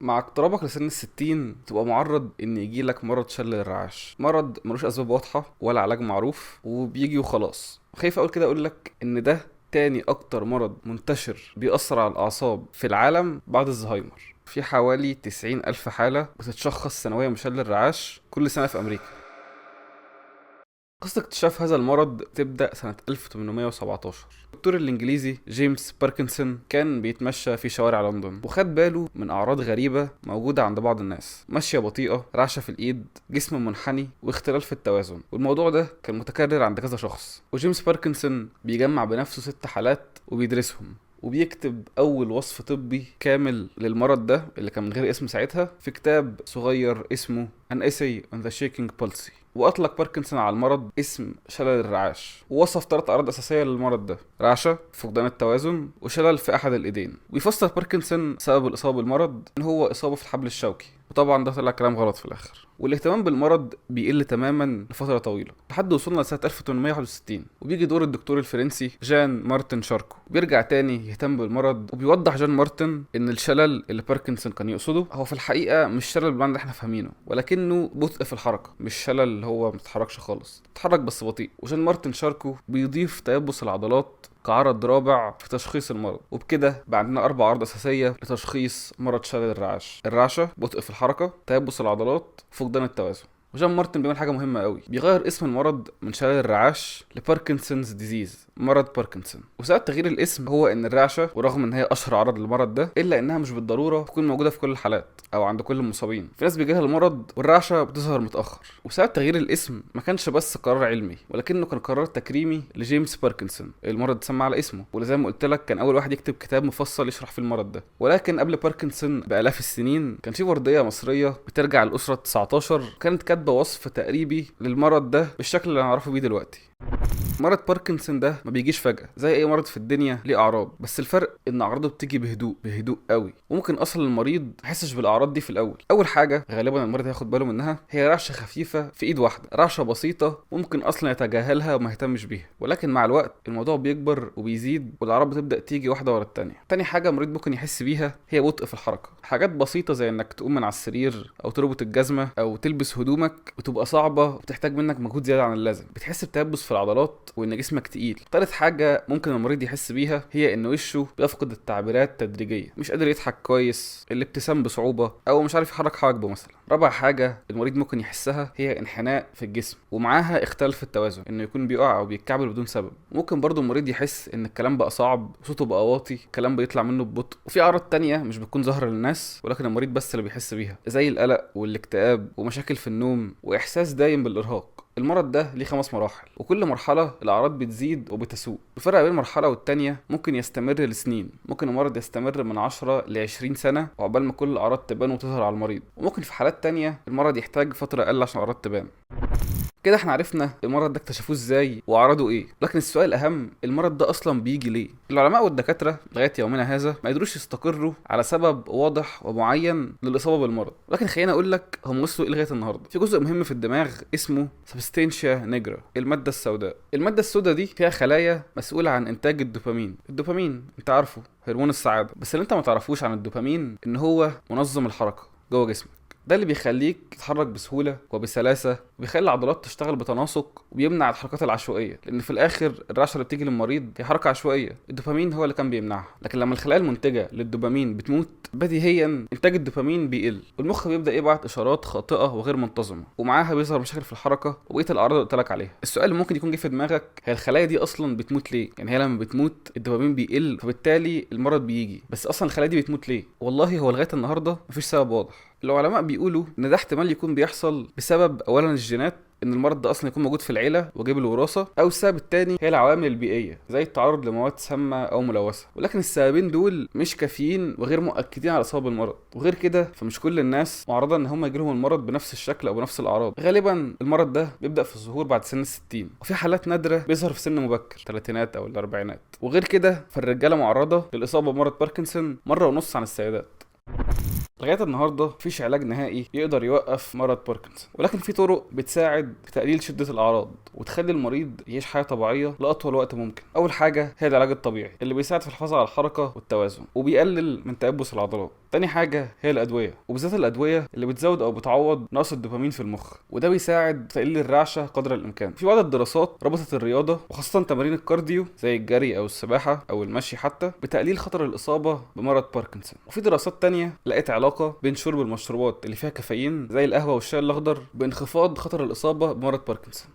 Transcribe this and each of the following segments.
مع اقترابك لسن الستين تبقى معرض ان يجيلك مرض شلل الرعاش. مرض ملوش اسباب واضحة ولا علاج معروف وبيجي وخلاص. خايف اقول كده اقولك ان ده تاني اكتر مرض منتشر بيأثر على الاعصاب في العالم بعد الزهايمر. في حوالي 90,000 حالة بتتشخص سنويا بشلل الرعاش كل سنة في امريكا. قصة اكتشاف هذا المرض تبدأ سنة 1817. الدكتور الإنجليزي جيمس باركنسون كان بيتمشى في شوارع لندن وخد باله من أعراض غريبة موجودة عند بعض الناس: مشية بطيئة، رعشة في الإيد، جسم منحني، واختلال في التوازن. والموضوع ده كان متكرر عند كذا شخص، وجيمس باركنسون بيجمع بنفسه 6 حالات وبيدرسهم وبيكتب أول وصف طبي كامل للمرض ده اللي كان من غير اسم ساعتها في كتاب صغير اسمه An Essay on the Shaking Palsy. وأطلق باركنسون على المرض اسم شلل الرعاش، ووصف 3 أعراض أساسية للمرض ده: رعشة، فقدان التوازن، وشلل في أحد الإيدين. ويفسر باركنسون سبب الإصابة بالمرض إن هو إصابة في الحبل الشوكي، وطبعا ده طلع كلام غلط في الآخر. والاهتمام بالمرض بيقل تماما لفترة طويلة لحد وصلنا لسنة 1861، وبيجي دور الدكتور الفرنسي جان مارتن شاركو، بيرجع تاني يهتم بالمرض. وبيوضح جان مارتن ان الشلل اللي باركنسون كان يقصده هو في الحقيقة مش شلل بالمعنى اللي احنا فاهمينه، ولكنه بطء في الحركة، مش شلل اللي هو ما بيتحركش خالص، بيتحرك بس بطيء. وجان مارتن شاركو بيضيف تيبس العضلات كعرض رابع في تشخيص المرض. وبكده بقى عندنا 4 أعراض أساسية لتشخيص مرض شلل الرعاش: الرعشة، بطء في الحركة، تيبس العضلات، فقدان التوازن. وجان مارتن بيعمل حاجة مهمة قوي: بيغير اسم المرض من شلل الرعاش لباركنسونز ديزيز، مرض باركنسون. وسبب تغيير الاسم هو ان الرعشة، ورغم ان هي اشهر عرض للمرض ده، الا انها مش بالضرورة تكون موجودة في كل الحالات او عند كل المصابين. في ناس بيجيلها المرض والرعشة بتظهر متأخر. وسبب تغيير الاسم ما كانش بس قرار علمي، ولكنه كان قرار تكريمي لجيمس باركنسون. المرض اتسمى على اسمه، وزي ما قلت لك كان اول واحد يكتب كتاب مفصل يشرح في المرض ده. ولكن قبل باركنسون بآلاف السنين كان في وردية مصرية بترجع للأسرة 19 كانت كاتبة وصف تقريبي للمرض ده بالشكل اللي هنعرفه بيه دلوقتي. مرض باركنسون ده ما بيجيش فجأة زي اي مرض في الدنيا ليه اعراض، بس الفرق ان اعراضه بتيجي بهدوء قوي، وممكن اصلا المريض ما يحسش بالاعراض دي في الاول. اول حاجه غالبا المريض هياخد باله منها هي رعشه خفيفه في ايد واحده، رعشه بسيطه ممكن اصلا يتجاهلها وما يهتمش بيها. ولكن مع الوقت الموضوع بيكبر وبيزيد والاعراض بتبدا تيجي واحده ورا التانيه. تاني حاجه المريض ممكن يحس بيها هي بطء في الحركه. حاجات بسيطه زي انك تقوم من على السرير او تربط الجزمه او تلبس هدومك بتبقى صعبه وبتحتاج منك مجهود زياده عن اللازم. بتحس بتيبس في العضلات وان جسمك تقيل. تالت حاجة ممكن المريض يحس بيها هي ان وشه بيفقد التعبيرات تدريجيا، مش قادر يضحك كويس، الابتسام بصعوبة، او مش عارف يحرك حاجبه مثلا. رابع حاجة المريض ممكن يحسها هي انحناء في الجسم، ومعاها اختلال في التوازن، انه يكون بيقع او بيتكعبل بدون سبب. ممكن برضو المريض يحس ان الكلام بقى صعب، صوته بقى واطي، الكلام بيطلع منه ببطء. وفي اعراض تانية مش بتكون ظاهرة للناس ولكن المريض بس اللي بيحس بيها، زي القلق والاكتئاب ومشاكل في النوم واحساس دايم بالارهاق. المرض ده ليه 5 مراحل، وكل مرحلة الأعراض بتزيد وبتسوء. الفرق بين مرحلة والتانية ممكن يستمر لسنين، ممكن المرض يستمر من 10 ل 20 سنة وعقبال ما كل الأعراض تبان وتظهر على المريض. وممكن في حالات تانية المرض يحتاج فترة أقل عشان الأعراض تبان. كده احنا عرفنا المرض ده اكتشفوه ازاي واعراضه ايه، لكن السؤال الاهم: المرض ده اصلا بيجي ليه؟ العلماء والدكاتره لغايه يومنا هذا ما قدروش يستقروا على سبب واضح ومعين للاصابه بالمرض. لكن خليني اقول لك هم وصلوا ايه لغايه النهارده. في جزء مهم في الدماغ اسمه سبستانشيا نيجرا، الماده السوداء. الماده السوداء دي فيها خلايا مسؤوله عن انتاج الدوبامين. الدوبامين انت عارفه هرمون السعاده، بس اللي انت ما تعرفوش عن الدوبامين ان هو منظم الحركه جوه جسمك. ده اللي بيخليك تتحرك بسهولة وبسلاسة، وبيخلي العضلات تشتغل بتناسق، وبيمنع الحركات العشوائية. لأن في الآخر الرعشة اللي بتيجي للمريض هي حركة عشوائية، الدوبامين هو اللي كان بيمنعها. لكن لما الخلايا المنتجة للدوبامين بتموت، بديهيا إنتاج الدوبامين بيقل، والمخ بيبدأ يبعت إشارات خاطئة وغير منتظمة، ومعاها بيظهر مشاكل في الحركة وبقية الأعراض اللي قلت لك عليها. السؤال اللي ممكن يكون جه في دماغك: هي الخلايا دي أصلا بتموت ليه؟ يعني هي لما بتموت الدوبامين بيقل فبالتالي المرض بيجي، بس أصلا الخلايا دي بتموت ليه؟ والله هو لغاية النهاردة مفيش سبب واضح. العلماء بيقولوا ان ده احتمال يكون بيحصل بسبب اولا الجينات، ان المرض ده اصلا يكون موجود في العيله وجايب الوراثه، او السبب التاني هي العوامل البيئيه زي التعرض لمواد سامه او ملوثه. ولكن السببين دول مش كافيين وغير مؤكدين على اصابه بالمرض. وغير كده فمش كل الناس معرضه ان هم يجيلهم المرض بنفس الشكل او بنفس الاعراض. غالبا المرض ده بيبدا في الظهور بعد سن ال60، وفي حالات نادره بيظهر في سن مبكر، الثلاثينات او الاربعينات. وغير كده فالرجاله معرضه للاصابه بمرض باركنسون مره ونص عن السيدات. لغايه النهارده مفيش علاج نهائي يقدر يوقف مرض باركنسون، ولكن في طرق بتساعد في تقليل شده الاعراض وتخلي المريض يعيش حياه طبيعيه لاطول وقت ممكن. اول حاجه هي العلاج الطبيعي اللي بيساعد في الحفاظ على الحركه والتوازن وبيقلل من تيبس العضلات. تاني حاجه هي الادويه، وبالذات الادويه اللي بتزود او بتعوض نقص الدوبامين في المخ، وده بيساعد في تقليل الرعشه قدر الامكان. في بعض الدراسات ربطت الرياضه وخاصه تمارين الكارديو زي الجري او السباحه او المشي حتى بتقليل خطر الاصابه بمرض باركنسون. وفي دراسات تانية لقيت علاقه بين شرب المشروبات اللي فيها كافيين زي القهوه والشاي الاخضر بانخفاض خطر الاصابه بمرض باركنسون.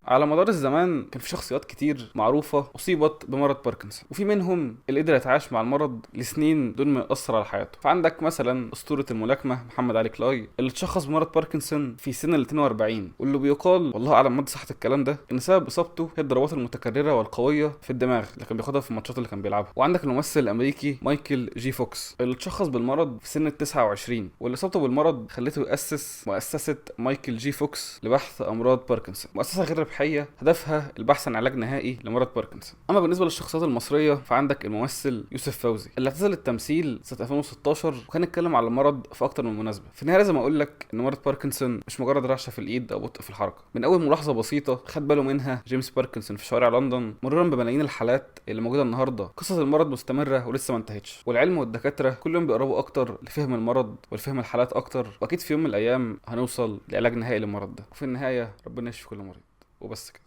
على مدار الزمان كان في شخصيات كتير معروفة أصيبت بمرض باركنسون، وفي منهم اللي قدر يتعايش مع المرض لسنين دون ما يأثر على حياته. فعندك مثلا أسطورة الملاكمة محمد علي كلاي اللي اتشخص بمرض باركنسون في سن ال 42، واللي بيقال والله أعلم مدى صحة الكلام ده إن سبب إصابته هي الضربات المتكررة والقوية في الدماغ اللي كان بياخدها في الماتشات اللي كان بيلعبها. وعندك الممثل الأمريكي مايكل جي فوكس اللي اتشخص بالمرض في سن ال 29، واللي إصابته بالمرض خلته يأسس مؤسسة مايكل جي فوكس لبحث أمراض باركنسون، مؤسسة غير ربحية هدفها البحث عن علاج نهائي لمرض باركنسون. اما بالنسبه للشخصيات المصريه فعندك الممثل يوسف فوزي اللي اعتزل التمثيل سنه 2016، وكان اتكلم على المرض في اكتر من مناسبه. في النهايه لازم اقول لك ان مرض باركنسون مش مجرد رعشه في الايد او بطء في الحركه، من اول ملاحظه بسيطه خد باله منها جيمس باركنسون في شوارع لندن مرورا بملايين الحالات اللي موجوده النهارده. قصه المرض مستمره ولسه ما انتهتش، والعلم والدكاتره كل يوم بيقربوا اكتر لفهم المرض ولفهم الحالات اكتر، واكيد في يوم من الايام هنوصل لعلاج نهائي للمرض ده. وفي النهايه ربنا يشفي كل مريض، وبس كده.